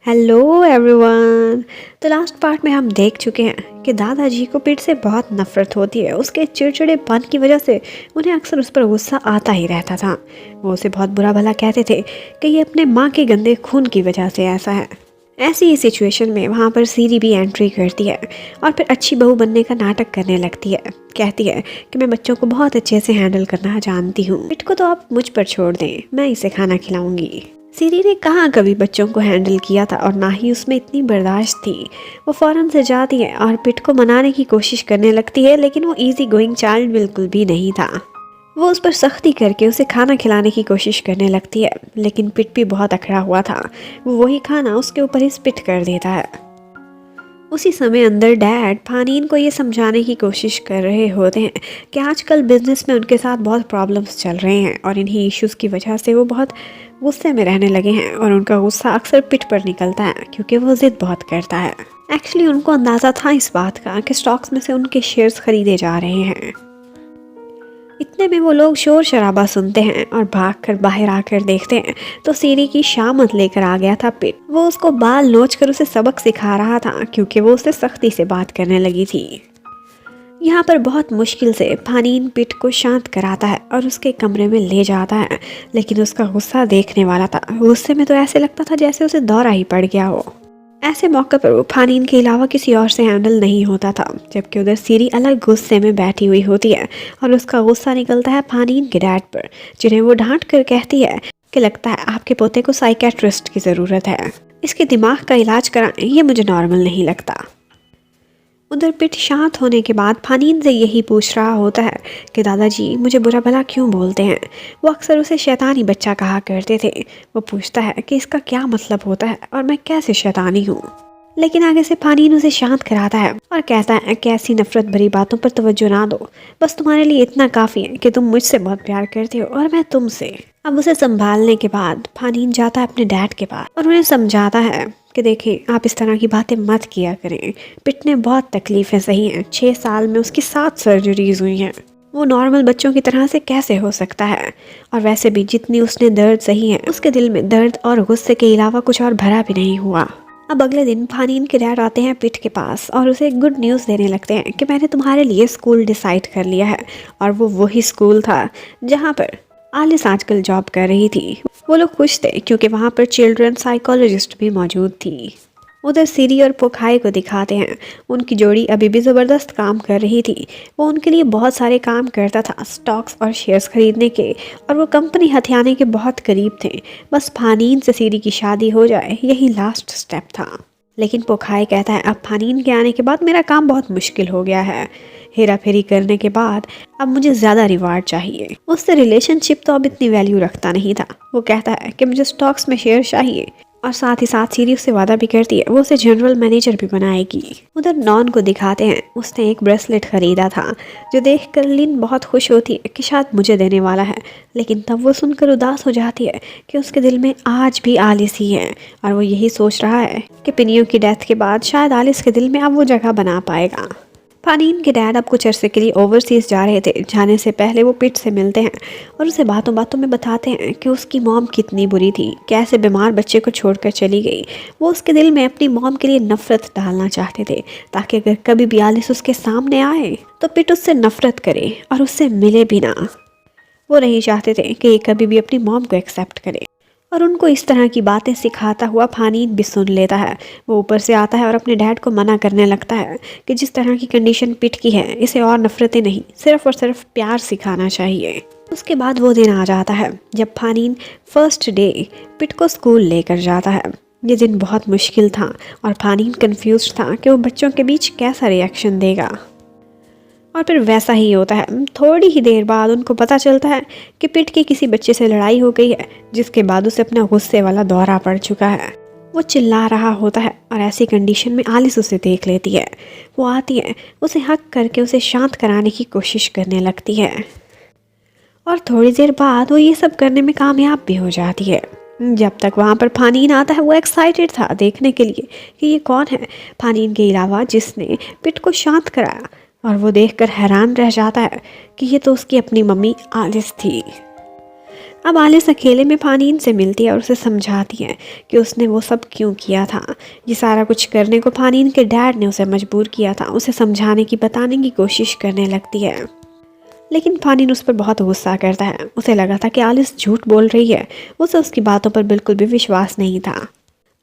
Hello everyone. तो last part में हम देख चुके हैं कि दादाजी को पिट से बहुत नफरत होती है। उसके चिड़चिड़ेपन की वजह से उन्हें अक्सर उस पर गुस्सा आता ही रहता था। वो उसे बहुत बुरा भला कहते थे कि ये अपने माँ के गंदे खून की वजह से ऐसा है। ऐसी ही सिचुएशन में वहाँ पर सीरी भी एंट्री करती है और फिर अच्छी बहू बनने का नाटक करने लगती है। कहती है कि मैं बच्चों को बहुत अच्छे से हैंडल करना जानती हूँ, पिट को तो आप मुझ पर छोड़ दें, मैं इसे खाना खिलाऊंगी। सीरी ने कहाँ कभी बच्चों को हैंडल किया था और ना ही उसमें इतनी बर्दाश्त थी। वो फ़ौरन से जाती है और पिट को मनाने की कोशिश करने लगती है, लेकिन वो इजी गोइंग चाइल्ड बिल्कुल भी नहीं था। वो उस पर सख्ती करके उसे खाना खिलाने की कोशिश करने लगती है, लेकिन पिट भी बहुत अखड़ा हुआ था। वो वही खाना उसके ऊपर ही स्पिट कर देता है। उसी समय अंदर डैड फानीन को ये समझाने की कोशिश कर रहे होते हैं कि आजकल बिजनेस में उनके साथ बहुत प्रॉब्लम्स चल रहे हैं और इन्हीं इश्यूज़ की वजह से वो बहुत गुस्से में रहने लगे हैं और उनका गुस्सा अक्सर पिट पर निकलता है क्योंकि वो ज़िद बहुत करता है। एक्चुअली उनको अंदाज़ा था इस बात का कि स्टॉक्स में से उनके शेयर्स खरीदे जा रहे हैं। इतने में वो लोग शोर शराबा सुनते हैं और भागकर बाहर आकर देखते हैं तो सीरी की शामत लेकर आ गया था पिट। वो उसको बाल नोच कर उसे सबक सिखा रहा था क्योंकि वो उससे सख्ती से बात करने लगी थी। यहाँ पर बहुत मुश्किल से फानीन पिट को शांत कराता है और उसके कमरे में ले जाता है, लेकिन उसका गुस्सा देखने वाला था। गुस्से में तो ऐसे लगता था जैसे उसे दौरा ही पड़ गया हो। ऐसे मौके पर वो फानीन के अलावा किसी और से हैंडल नहीं होता था, जबकि उधर सीरी अलग गुस्से में बैठी हुई होती है और उसका गुस्सा निकलता है फानीन के डैड पर, जिन्हें वो डांट कर कहती है कि लगता है आपके पोते को साइकेट्रिस्ट की ज़रूरत है, इसके दिमाग का इलाज कराएं, ये मुझे नॉर्मल नहीं लगता। उधर पिट शांत होने के बाद फानीन से यही पूछ रहा होता है कि दादाजी मुझे बुरा भला क्यों बोलते हैं। वो अक्सर उसे शैतानी बच्चा कहा करते थे। वो पूछता है कि इसका क्या मतलब होता है और मैं कैसे शैतानी हूँ, लेकिन आगे से फानीन उसे शांत कराता है और कहता है कि ऐसी नफरत भरी बातों पर तवज्जो ना दो, बस तुम्हारे लिए इतना काफ़ी है कि तुम मुझसे बहुत प्यार करते हो और मैं तुमसे। अब उसे संभालने के बाद फानीन जाता है अपने डैड के पास और उन्हें समझाता है कि देखिए आप इस तरह की बातें मत किया करें। पिट ने बहुत तकलीफ़ें सही हैं, 6 साल में उसकी 7 सर्जरीज हुई हैं, वो नॉर्मल बच्चों की तरह से कैसे हो सकता है। और वैसे भी जितनी उसने दर्द सही है उसके दिल में दर्द और गुस्से के अलावा कुछ और भरा भी नहीं हुआ। अब अगले दिन फानीन के डैड आते हैं पिट के पास और उसे गुड न्यूज़ देने लगते हैं कि मैंने तुम्हारे लिए स्कूल डिसाइड कर लिया है। और वो वही स्कूल था जहाँ पर आलिस आजकल जॉब कर रही थी। वो लोग खुश थे क्योंकि वहाँ पर चिल्ड्रन साइकोलॉजिस्ट भी मौजूद थी। उधर सीरी और पोखाई को दिखाते हैं। उनकी जोड़ी अभी भी ज़बरदस्त काम कर रही थी। वो उनके लिए बहुत सारे काम करता था, स्टॉक्स और शेयर्स खरीदने के, और वो कंपनी हथियाने के बहुत करीब थे। बस फानीन से सीरी की शादी हो जाए, यही लास्ट स्टेप था। लेकिन पोखाई कहता है अब फानीन के आने के बाद मेरा काम बहुत मुश्किल हो गया है। हेरा फेरी करने के बाद अब मुझे ज़्यादा रिवार्ड चाहिए। उससे रिलेशनशिप तो अब इतनी वैल्यू रखता नहीं था। वो कहता है कि मुझे स्टॉक्स में शेयर चाहिए और साथ ही साथ सीरी उससे वादा भी करती है वो उसे जनरल मैनेजर भी बनाएगी। उधर नॉन को दिखाते हैं। उसने एक ब्रेसलेट खरीदा था जो देखकर लिन बहुत खुश होती है कि शायद मुझे देने वाला है, लेकिन तब वो सुनकर उदास हो जाती है कि उसके दिल में आज भी आलिस ही है और वो यही सोच रहा है कि पिनियो की डेथ के बाद शायद आलिस के दिल में अब वो जगह बना पाएगा। फानीन के डैड अब कुछ अरसे के लिए ओवरसीज जा रहे थे। जाने से पहले वो पिट से मिलते हैं और उसे बातों बातों में बताते हैं कि उसकी मॉम कितनी बुरी थी, कैसे बीमार बच्चे को छोड़कर चली गई। वो उसके दिल में अपनी मॉम के लिए नफरत डालना चाहते थे ताकि अगर कभी भी आलिस उसके सामने आए तो पिट उससे नफरत करे और उससे मिले भी ना। वो नहीं चाहते थे कि कभी भी अपनी मॉम को एक्सेप्ट करे और उनको इस तरह की बातें सिखाता हुआ फानीन भी सुन लेता है। वो ऊपर से आता है और अपने डैड को मना करने लगता है कि जिस तरह की कंडीशन पिट की है इसे और नफरतें नहीं, सिर्फ और सिर्फ प्यार सिखाना चाहिए। उसके बाद वो दिन आ जाता है जब फानीन फर्स्ट डे पिट को स्कूल लेकर जाता है। ये दिन बहुत मुश्किल था और फानीन कंफ्यूज था कि वो बच्चों के बीच कैसा रिएक्शन देगा। और फिर वैसा ही होता है। थोड़ी ही देर बाद उनको पता चलता है कि पिट के किसी बच्चे से लड़ाई हो गई है, जिसके बाद उसे अपना गुस्से वाला दौरा पड़ चुका है। वो चिल्ला रहा होता है और ऐसी कंडीशन में आलिस उसे देख लेती है। वो आती है, उसे हक करके उसे शांत कराने की कोशिश करने लगती है और थोड़ी देर बाद वो ये सब करने में कामयाब भी हो जाती है। जब तक वहाँ पर फानीन आता है वो एक्साइटेड था देखने के लिए कि ये कौन है फानीन के अलावा जिसने पिट को शांत कराया, और वो देखकर हैरान रह जाता है कि ये तो उसकी अपनी मम्मी आलिस थी। अब आलिस अकेले में फानीन से मिलती है और उसे समझाती है कि उसने वो सब क्यों किया था। ये सारा कुछ करने को फानीन के डैड ने उसे मजबूर किया था। उसे समझाने की, बताने की कोशिश करने लगती है, लेकिन फानीन उस पर बहुत गुस्सा करता है। उसे लगा था कि आलिस झूठ बोल रही है। उसे उसकी बातों पर बिल्कुल भी विश्वास नहीं था।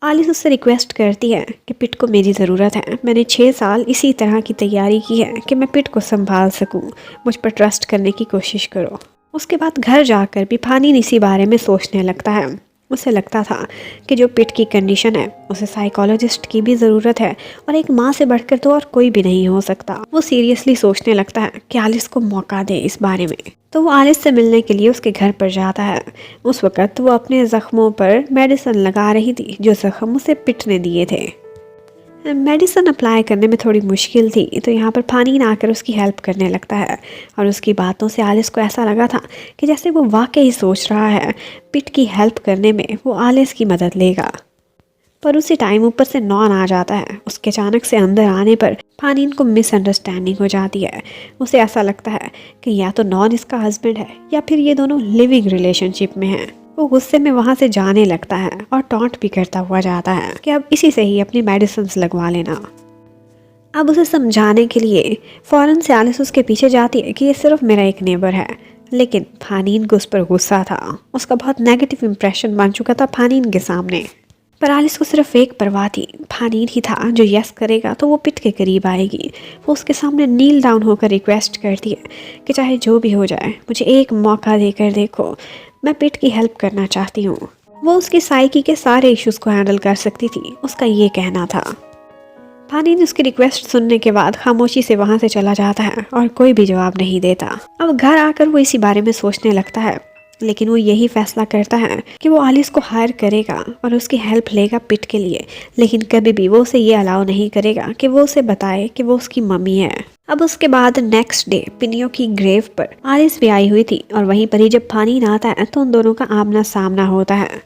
आलिस उससे रिक्वेस्ट करती है कि पिट को मेरी ज़रूरत है। मैंने 6 साल इसी तरह की तैयारी की है कि मैं पिट को संभाल सकूं। मुझ पर ट्रस्ट करने की कोशिश करो। उसके बाद घर जाकर भी फानीन इसी बारे में सोचने लगता है। उसे लगता था कि जो पिट की कंडीशन है उसे साइकोलॉजिस्ट की भी ज़रूरत है और एक माँ से बढ़कर तो और कोई भी नहीं हो सकता। वो सीरियसली सोचने लगता है कि आलिस को मौका दे इस बारे में। तो वो आलिस से मिलने के लिए उसके घर पर जाता है। उस वक़्त वो अपने ज़ख्मों पर मेडिसिन लगा रही थी, जो ज़ख्म उसे पिट ने दिए थे। मेडिसिन अप्लाई करने में थोड़ी मुश्किल थी, तो यहाँ पर फानीन आकर उसकी हेल्प करने लगता है और उसकी बातों से आलिस को ऐसा लगा था कि जैसे वो वाकई सोच रहा है पिट की हेल्प करने में वो आलिस की मदद लेगा। पर उसी टाइम ऊपर से नॉन आ जाता है। उसके अचानक से अंदर आने पर फानीन को मिसअंडरस्टैंडिंग हो जाती है। उसे ऐसा लगता है कि या तो नॉन इसका हस्बैंड है या फिर ये दोनों लिविंग रिलेशनशिप में हैं। वो गुस्से में वहाँ से जाने लगता है और टॉन्ट भी करता हुआ जाता है कि अब इसी से ही अपनी मेडिसिन लगवा लेना। अब उसे समझाने के लिए फ़ौरन से आलिस उसके पीछे जाती है कि ये सिर्फ मेरा एक नेबर है, लेकिन फानीन को उस पर गुस्सा था। उसका बहुत नेगेटिव इंप्रेशन बन चुका था फानीन के सामने। पर आलिस को सिर्फ एक परवाह थी, फानीन ही था जो यस करेगा तो वो पिट के करीब आएगी। वो उसके सामने नील डाउन होकर रिक्वेस्ट करती है कि चाहे जो भी हो जाए मुझे एक मौका देकर देखो, मैं पिट की हेल्प करना चाहती हूँ। वो उसकी साइकी के सारे इश्यूज़ को हैंडल कर सकती थी, उसका ये कहना था। फानीन उसकी रिक्वेस्ट सुनने के बाद खामोशी से वहाँ से चला जाता है और कोई भी जवाब नहीं देता। अब घर आकर वो इसी बारे में सोचने लगता है, लेकिन वो यही फैसला करता है कि वो आलिस को हायर करेगा और उसकी हेल्प लेगा पिट के लिए, लेकिन कभी भी वो उसे ये अलाउ नहीं करेगा कि वो उसे बताए कि वो उसकी मम्मी है। अब उसके बाद नेक्स्ट डे पिनियो की ग्रेव पर आलिस भी आई हुई थी और वहीं पर ही जब फानीन आता है तो उन दोनों का आमना सामना होता है।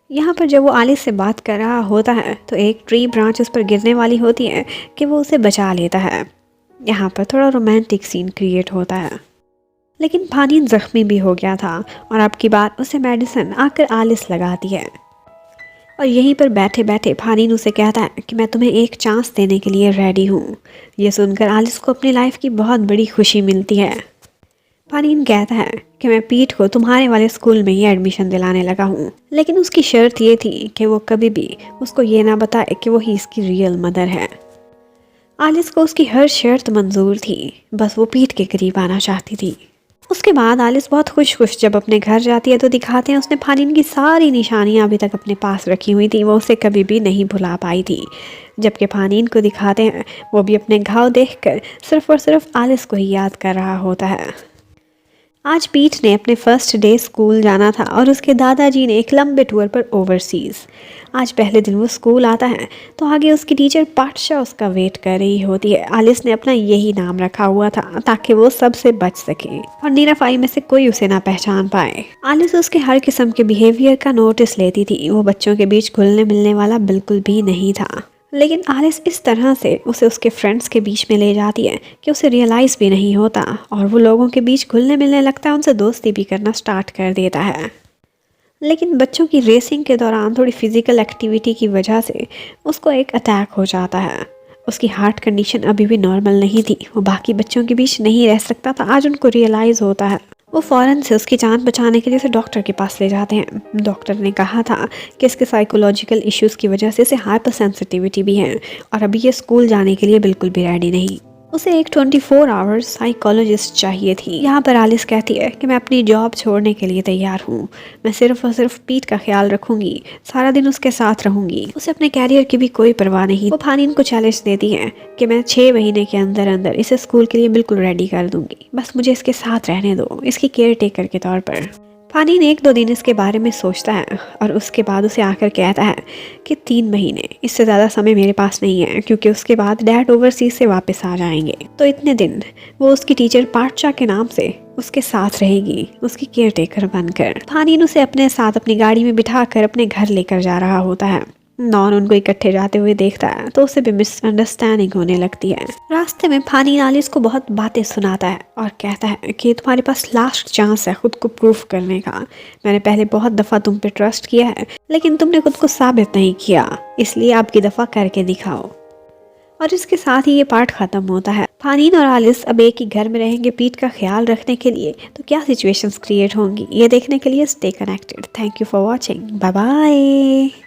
यहाँ पर जब वो आलिस से बात कर रहा होता है तो एक ट्री ब्रांच उस पर गिरने वाली होती है कि वो उसे बचा लेता है। यहाँ पर थोड़ा रोमांटिक सीन क्रिएट होता है, लेकिन फानीन ज़ख्मी भी हो गया था और अब की बार उसे मेडिसिन आकर आलिस लगाती है। और यहीं पर बैठे बैठे फानीन उसे कहता है कि मैं तुम्हें एक चांस देने के लिए रेडी हूँ। ये सुनकर आलिस को अपनी लाइफ की बहुत बड़ी खुशी मिलती है। फानीन कहता है कि मैं पीट को तुम्हारे वाले स्कूल में ही एडमिशन दिलाने लगा हूँ, लेकिन उसकी शर्त ये थी कि वो कभी भी उसको ये ना बताए कि वो ही इसकी रियल मदर है। आलिस को उसकी हर शर्त मंजूर थी, बस वो पीट के करीब आना चाहती थी। उसके बाद आलिस बहुत खुश जब अपने घर जाती है तो दिखाते हैं उसने फानीन की सारी निशानियां अभी तक अपने पास रखी हुई थी। वो उसे कभी भी नहीं भुला पाई थी। जबकि फानीन को दिखाते हैं वो भी अपने घाव देखकर सिर्फ और सिर्फ आलिस को ही याद कर रहा होता है। आज पीट ने अपने फर्स्ट डे स्कूल जाना था और उसके दादाजी ने एक लंबे टूर पर ओवरसीज़। आज पहले दिन वो स्कूल आता है तो आगे उसकी टीचर पाटशा उसका वेट कर रही होती है। आलिस ने अपना यही नाम रखा हुआ था ताकि वो सबसे बच सके और नीराफाई में से कोई उसे ना पहचान पाए। आलिस उसके हर किस्म के बिहेवियर का नोटिस लेती थी। वो बच्चों के बीच घुलने मिलने वाला बिल्कुल भी नहीं था, लेकिन आलिस इस तरह से उसे उसके फ्रेंड्स के बीच में ले जाती है कि उसे रियलाइज़ भी नहीं होता और वो लोगों के बीच घुलने मिलने लगता है, उनसे दोस्ती भी करना स्टार्ट कर देता है। लेकिन बच्चों की रेसिंग के दौरान थोड़ी फिजिकल एक्टिविटी की वजह से उसको एक अटैक हो जाता है। उसकी हार्ट कंडीशन अभी भी नॉर्मल नहीं थी। वो बाकी बच्चों के बीच नहीं रह सकता था। आज उनको रियलाइज़ होता है। वो फ़ौरन से उसकी जान बचाने के लिए उसे डॉक्टर के पास ले जाते हैं। डॉक्टर ने कहा था कि इसके साइकोलॉजिकल इश्यूज़ की वजह से इसे हाइपर सेंसिटिविटी भी है और अभी ये स्कूल जाने के लिए बिल्कुल भी रेडी नहीं। उसे एक 24 आवर्स साइकोलॉजिस्ट चाहिए थी। यहाँ पर आलिस कहती है कि मैं अपनी जॉब छोड़ने के लिए तैयार हूँ। मैं सिर्फ और सिर्फ पीट का ख्याल रखूँगी, सारा दिन उसके साथ रहूँगी। उसे अपने कैरियर की भी कोई परवाह नहीं। वो फानीन को चैलेंज देती है कि मैं 6 महीने के अंदर अंदर इसे स्कूल के लिए बिल्कुल रेडी कर दूँगी, बस मुझे इसके साथ रहने दो, इसकी केयर टेकर के तौर पर। फानीन 1-2 दिन इसके बारे में सोचता है और उसके बाद उसे आकर कहता है कि 3 महीने, इससे ज़्यादा समय मेरे पास नहीं है, क्योंकि उसके बाद डैड ओवरसीज से वापस आ जाएंगे। तो इतने दिन वो उसकी टीचर पाटशा के नाम से उसके साथ रहेगी, उसकी केयर टेकर बनकर। फानीन उसे अपने साथ अपनी गाड़ी में बिठाकर अपने घर लेकर जा रहा होता है। नॉन उनको इकट्ठे जाते हुए देखता है तो उसे भी मिसअंडरस्टैंडिंग होने लगती है। रास्ते में फानी आलिस को बहुत बातें सुनाता है और कहता है कि तुम्हारे पास लास्ट चांस है खुद को प्रूफ करने का। मैंने पहले बहुत दफ़ा तुम पे ट्रस्ट किया है लेकिन तुमने खुद को साबित नहीं किया, इसलिए अब की दफ़ा करके दिखाओ। और इसके साथ ही ये पार्ट ख़त्म होता है। फानीन और आलिस अब एक ही घर में रहेंगे पीट का ख्याल रखने के लिए, तो क्या सिचुएशंस क्रिएट होंगी ये देखने के लिए stay connected. Thank you for watching, bye bye.